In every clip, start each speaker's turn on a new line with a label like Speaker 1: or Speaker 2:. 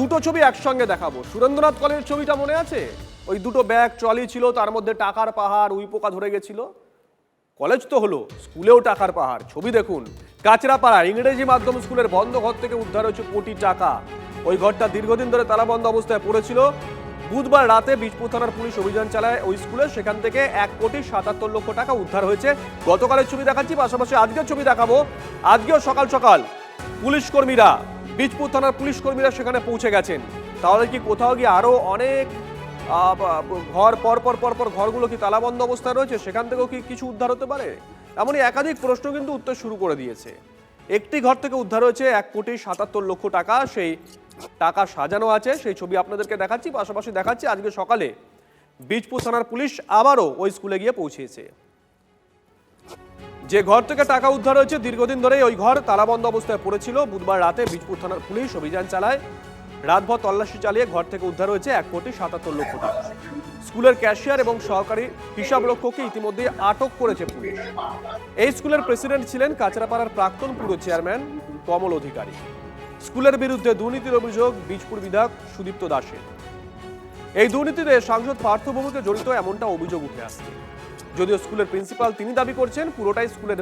Speaker 1: দুটো ছবি একসঙ্গে দেখাবো। সুরেন্দ্রনাথ কলেজের ছবিটা মনে আছে? ওই দুটো ব্যাগ ট্রলি ছিল, তার মধ্যে টাকার পাহাড়, উই পোকা ধরে গেছিল। কলেজ তো হলো, স্কুলেও টাকার পাহাড়। ছবি দেখুন, কাঁচরাপাড়া ইংরেজি মাধ্যম স্কুলের বন্ধ ঘর থেকে উদ্ধার হয়েছে কোটি টাকা। ওই ঘরটা দীর্ঘদিন ধরে তালাবন্ধ অবস্থায় পড়েছিল। বুধবার রাতে বীজপুর থানার পুলিশ অভিযান চালায় ওই স্কুলে, সেখান থেকে 1,77,00,000 টাকা উদ্ধার হয়েছে। গতকালের ছবি দেখাচ্ছি, পাশাপাশি আজকের ছবি দেখাবো। আজকেও সকাল সকাল পুলিশ কর্মীরা, বীজপুর থানার পুলিশ কর্মীরা সেখানে পৌঁছে গেছেন। তাহলে কি কোথাও গিয়ে আরো অনেক ঘর পর ঘরগুলো কি তালাবন্ধ অবস্থায় রয়েছে, সেখান থেকেও কি কিছু উদ্ধার হতে পারে? এমনই একাধিক প্রশ্ন কিন্তু উত্তর শুরু করে দিয়েছে। একটি ঘর থেকে উদ্ধার হয়েছে 1,77,00,000 টাকা। সেই টাকা সাজানো আছে, সেই ছবি আপনাদেরকে দেখাচ্ছি। পাশাপাশি দেখাচ্ছি আজকে সকালে বীজপুর থানার পুলিশ আবারও ওই স্কুলে গিয়ে পৌঁছেছে। যে ঘর থেকে টাকা উদ্ধার হয়েছে, দীর্ঘদিন ধরেই ওই ঘর তালাবন্ধ অবস্থায় পড়েছিল। বুধবার রাতে বীজপুর থানার পুলিশ অভিযান চালায়। রাতভর তল্লাশি চালিয়ে ঘর থেকে উদ্ধার হয়েছে 1,77,00,000 টাকা। স্কুলের ক্যাশিয়ার এবং সহকারী হিসাবরক্ষককে ইতিমধ্যে আটক করেছে পুলিশ। এই স্কুলের প্রেসিডেন্ট ছিলেন কাঁচরাপাড়ার প্রাক্তন পুর চেয়ারম্যান কমল অধিকারী। স্কুলের বিরুদ্ধে দুর্নীতির অভিযোগ বীজপুর বিধায়ক সুদীপ্ত দাসের। এই দুর্নীতিতে সাংসদ পার্থ ভৌমিক জড়িত এমনটা অভিযোগ উঠে আসছে। যদিও স্কুলের প্রিন্সিপাল তিনি দাবি করছেন পুরোটাই স্কুলের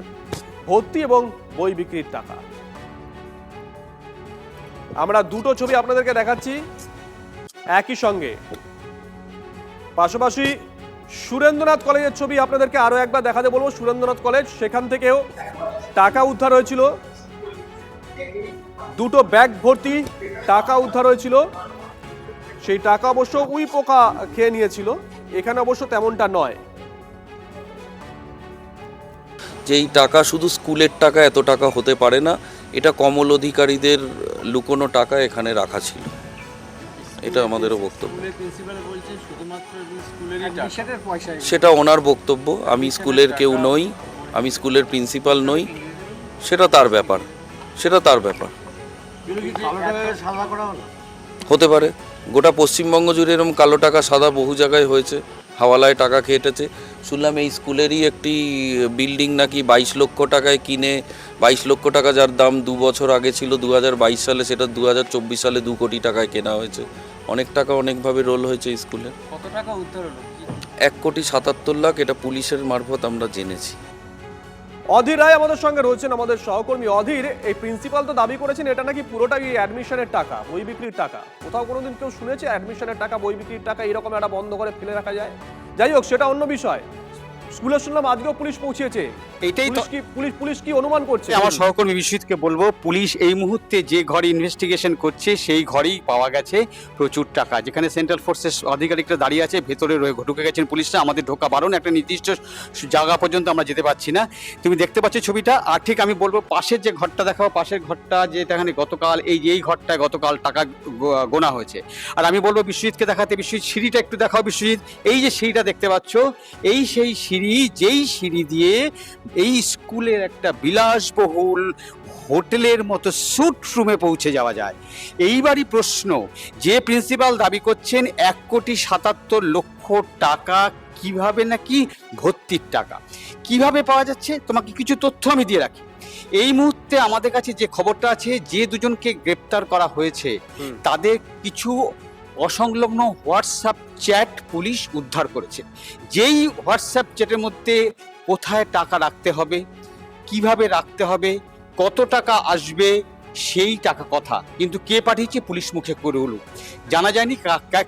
Speaker 1: ভর্তি এবং বই বিক্রির টাকা। আমরা দুটো ছবি আপনাদেরকে দেখাচ্ছি একই সঙ্গে। পাশাপাশি সুরেন্দ্রনাথ কলেজের ছবি আপনাদেরকে আরো একবার দেখাতে বলবো। সুরেন্দ্রনাথ কলেজ, সেখান থেকেও টাকা উদ্ধার হয়েছিল। দুটো ব্যাগ ভর্তি টাকা উদ্ধার হয়েছিল। সেই টাকা অবশ্য উই পোকা খেয়ে নিয়েছিল। এখানে অবশ্য তেমনটা নয়।
Speaker 2: যেই টাকা শুধু স্কুলের টাকা, এত টাকা হতে পারে না। এটা কমল অধিকারীদের লুকোনো টাকা এখানে রাখা ছিল, এটা আমাদেরও বক্তব্য। সেটা ওনার বক্তব্য। আমি স্কুলের কেউ নই, আমি স্কুলের প্রিন্সিপাল নই, সেটা তার ব্যাপার, সেটা তার ব্যাপার। হতে পারে, গোটা পশ্চিমবঙ্গ জুড়ে এরকম কালো টাকা সাদা বহু জায়গায় হয়েছে, হাওয়ালায় টাকা খেটেছে। শুনলাম এই স্কুলেরই একটি বিল্ডিং নাকি 22 লক্ষ টাকায় কিনে, 22 লক্ষ টাকা যার দাম 2 বছর আগে ছিল 2022 সালে, সেটা 2024 সালে 2 কোটি টাকায় কেনা হয়েছে। অনেক টাকা অনেকভাবে রোল হয়েছে স্কুলে।
Speaker 3: কত টাকা উদ্ধার হলো?
Speaker 2: 1,77,00,000 এটা পুলিশের মারফত আমরা জেনেছি।
Speaker 1: অধীর রায় আমাদের সঙ্গে রয়েছেন, আমাদের সহকর্মী। অধীর, এই প্রিন্সিপাল তো দাবি করেছেন এটা নাকি পুরোটাই অ্যাডমিশনের টাকা, বই বিক্রির টাকা। কোথাও কোনোদিন কেউ শুনেছে অ্যাডমিশনের টাকা, বই বিক্রির টাকা এরকম একটা বন্ধ করে ফেলে রাখা যায়? যাই হোক, সেটা অন্য বিষয়। স্কুলে শুনলাম আজকেও পুলিশ পৌঁছেছে।
Speaker 4: এইটাই তো
Speaker 1: পুলিশ কি অনুমান করছে?
Speaker 4: আমার সহকর্মী বিশ্বজিৎকে বলবো, পুলিশ এই মুহূর্তে যে ঘরে ইনভেস্টিগেশন করছে সেই ঘরেই পাওয়া গেছে প্রচুর টাকা। যেখানে সেন্ট্রাল ফোর্সের আধিকারিকরা দাঁড়িয়ে আছে, ভেতরে ঢুকে গেছেন পুলিশরা। আমাদের ঢোকা বারণ, একটা নির্দিষ্ট জায়গা পর্যন্ত আমরা যেতে পারছি না। তুমি দেখতে পাচ্ছ ছবিটা। আর ঠিক আমি বলবো পাশের যে ঘরটা দেখাবো, পাশের ঘরটা যেটা এখানে গতকাল এই ঘরটায় গতকাল টাকা গোনা হয়েছে। আর আমি বলবো বিশ্বজিৎকে দেখাতে, বিশ্বজিৎ সিঁড়িটা একটু দেখাও। বিশ্বজিৎ, এই যে সিঁড়িটা দেখতে পাচ্ছ, এই সেই সিঁড়ি, যেই সিঁড়ি দিয়ে এই স্কুলের একটা বিলাসবহুল হোটেলের মতো স্যুট রুমে পৌঁছে যাওয়া যায়। এইবারই প্রশ্ন, যে প্রিন্সিপাল দাবি করছেন 1,77,00,000 টাকা কিভাবে নাকি ভর্তির টাকা কিভাবে পাওয়া যাচ্ছে, তোমাকে কিছু তথ্য আমি দিয়ে রাখি। এই মুহূর্তে আমাদের কাছে যে খবরটা আছে, যে দুজনকে গ্রেপ্তার করা হয়েছে তাদের কিছু অসংলগ্ন হোয়াটসঅ্যাপ চ্যাট পুলিশ উদ্ধার করেছে। যেই হোয়াটসঅ্যাপ চ্যাটের মধ্যে কোথায় টাকা রাখতে হবে, কিভাবে রাখতে হবে, কত টাকা আসবে, সেই টাকা কথা কিন্তু কে পাঠিয়েছে পুলিশ মুখে করে হলো জানা যায়নি।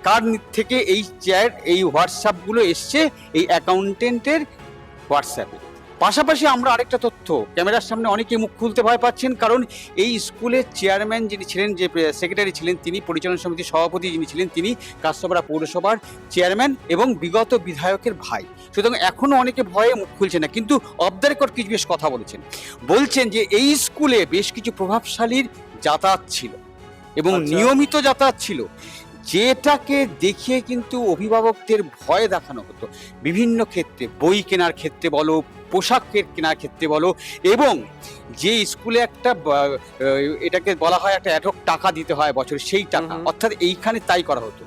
Speaker 4: কার থেকে এই চ্যাট, এই হোয়াটসঅ্যাপগুলো এসছে এই অ্যাকাউন্টেন্টের হোয়াটসঅ্যাপে। পাশাপাশি আমরা আরেকটা তথ্য, ক্যামেরার সামনে অনেকে মুখ খুলতে ভয় পাচ্ছেন, কারণ এই স্কুলের চেয়ারম্যান যিনি ছিলেন, যে সেক্রেটারি ছিলেন তিনি, পরিচালনা সমিতির সভাপতি যিনি ছিলেন তিনি কাঁচরাপাড়া পৌরসভার চেয়ারম্যান এবং বিগত বিধায়কের ভাই। সুতরাং এখনও অনেকে ভয়ে মুখ খুলছে না, কিন্তু অফ দ্য রেকর্ড কিছু বেশ কথা বলছেন যে এই স্কুলে বেশ কিছু প্রভাবশালীর যাতায়াত ছিল এবং নিয়মিত যাতায়াত ছিল, যেটাকে দেখিয়ে কিন্তু অভিভাবকদের ভয় দেখানো হতো বিভিন্ন ক্ষেত্রে, বই কেনার ক্ষেত্রে বলো, পোশাকের কেনার ক্ষেত্রে বলো, এবং যে স্কুলে একটা এটাকে বলা হয় একটা অ্যাডহক টাকা দিতে হয় বছর, সেই টাকা অর্থাৎ এইখানে তাই করা হতো।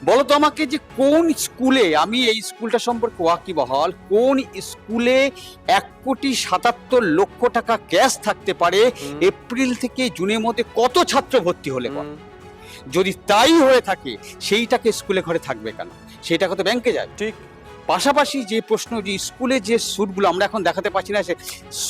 Speaker 4: বলো তো আমাকে যে কোন স্কুলে, আমি এই স্কুলটা সম্পর্কে ওয়াকিবহাল, কোন স্কুলে 1,77,00,000 টাকা ক্যাশ থাকতে পারে এপ্রিল থেকে জুনের মধ্যে কত ছাত্র ভর্তি হলে পর? যদি তাই হয়ে থাকে সেইটাকে স্কুলে ঘরে থাকবে কেন, সেইটাকে তো ব্যাংকে যায়।
Speaker 1: ঠিক।
Speaker 4: পাশাপাশি যে প্রশ্ন যে স্কুলে যে স্যুটগুলো আমরা এখন দেখাতে পাচ্ছি না, সে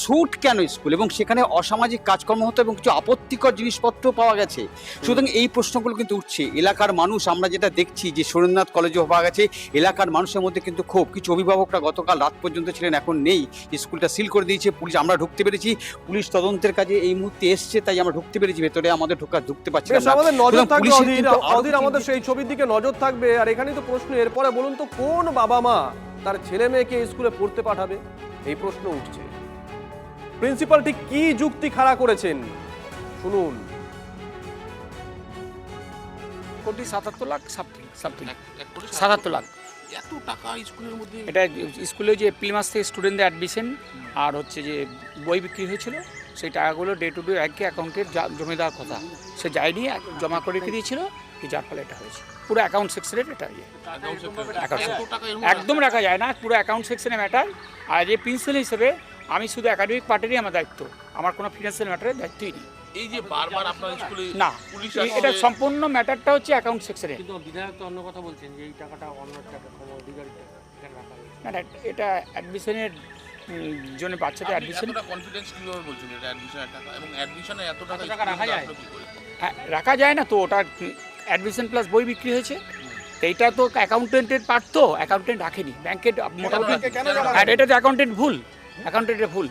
Speaker 4: স্যুট কেন স্কুল, এবং সেখানে অসামাজিক কাজকর্ম হতো এবং কিছু আপত্তিকর জিনিসপত্র পাওয়া গেছে। সুতরাং এই প্রশ্নগুলো কিন্তু উঠছে। এলাকার মানুষ, আমরা যেটা দেখছি যে সুরেন্দ্রনাথ কলেজেও পাওয়া গেছে, এলাকার মানুষের মধ্যে কিন্তু ক্ষোভ। কিছু অভিভাবকরা গতকাল রাত পর্যন্ত ছিলেন, এখন নেই, স্কুলটা সিল করে দিয়েছে পুলিশ। আমরা ঢুকতে পেরেছি, পুলিশ তদন্তের কাজে এই মুহূর্তে এসছে, তাই আমরা ঢুকতে পেরেছি ভেতরে, আমাদের ঢুকতে পারছি
Speaker 1: বেশ,
Speaker 4: না।
Speaker 1: আমাদের নজর
Speaker 4: সুতরাং
Speaker 1: থাকবে
Speaker 4: পুলিশের
Speaker 1: অধীর,
Speaker 4: কিন্তু আরো
Speaker 1: অধীর আমাদের সেই ছবির দিকে নজর থাকবে। আর এখানেই তো প্রশ্ন, এরপরে বলুন তো কোন বাবা মা তার ছেলে মেয়েকে স্কুলে পড়তে পাঠাবে, এই প্রশ্ন উঠছে। প্রিন্সিপাল ঠিক কি যুক্তি খাড়া করেছেন শুনুন।
Speaker 3: ৭৭ লাখ সামথিং ৭৭ লাখ
Speaker 2: এত টাকা স্কুলের মধ্যে?
Speaker 3: এটা স্কুলে যে এপ্রিল মাস থেকে স্টুডেন্টদের অ্যাডমিশন আর হচ্ছে যে বই বিক্রি হয়েছিল, সেই টাকাগুলো ডে টু ডে একই অ্যাকাউন্টের জমে দেওয়ার কথা, সে যায়নি, জমা করে রেখে দিয়েছিল, যার ফলে এটা হয়েছে। পুরো অ্যাকাউন্ট সেকশনের এটা একদম রাখা যায় না, পুরো অ্যাকাউন্ট সেকশনে ম্যাটার। আর যে প্রিন্সিপাল হিসেবে আমি শুধু একাডেমিক পার্টেরই আমার দায়িত্ব, আমার কোনো ফিনান্সিয়াল ম্যাটারের দায়িত্বই নেই।
Speaker 2: এই যে বারবার আপনার স্কুলে
Speaker 3: না,
Speaker 2: পুলিশ
Speaker 3: এটা সম্পূর্ণ ম্যাটারটা হচ্ছে অ্যাকাউন্ট সেকশনে।
Speaker 5: কিন্তু বিধায়ক তো অন্য কথা বলছেন যে এই টাকাটা অন্য টাকা কোনো অধিকারীকে এখানে রাখা হয়েছে।
Speaker 3: না, এটা অ্যাডমিশনের জন্য বাচ্চাদের অ্যাডমিশন
Speaker 2: কনফিডেন্স কিভাবে বলছেন এটা অ্যাডমিশনের টাকা, এবং অ্যাডমিশনে এত
Speaker 5: এত টাকা রাখা যায়?
Speaker 3: রাখা যায় না তো, ওটা অ্যাডমিশন প্লাস বই বিক্রি হয়েছে। তো এইটা তো অ্যাকাউন্টেন্টের পার্ট, তো অ্যাকাউন্টেন্ট রাখেনি, ব্যাংকের মোটামুটি। এটা তো অ্যাকাউন্টেন্ট ভুল, অ্যাকাউন্টেন্টের ভুল।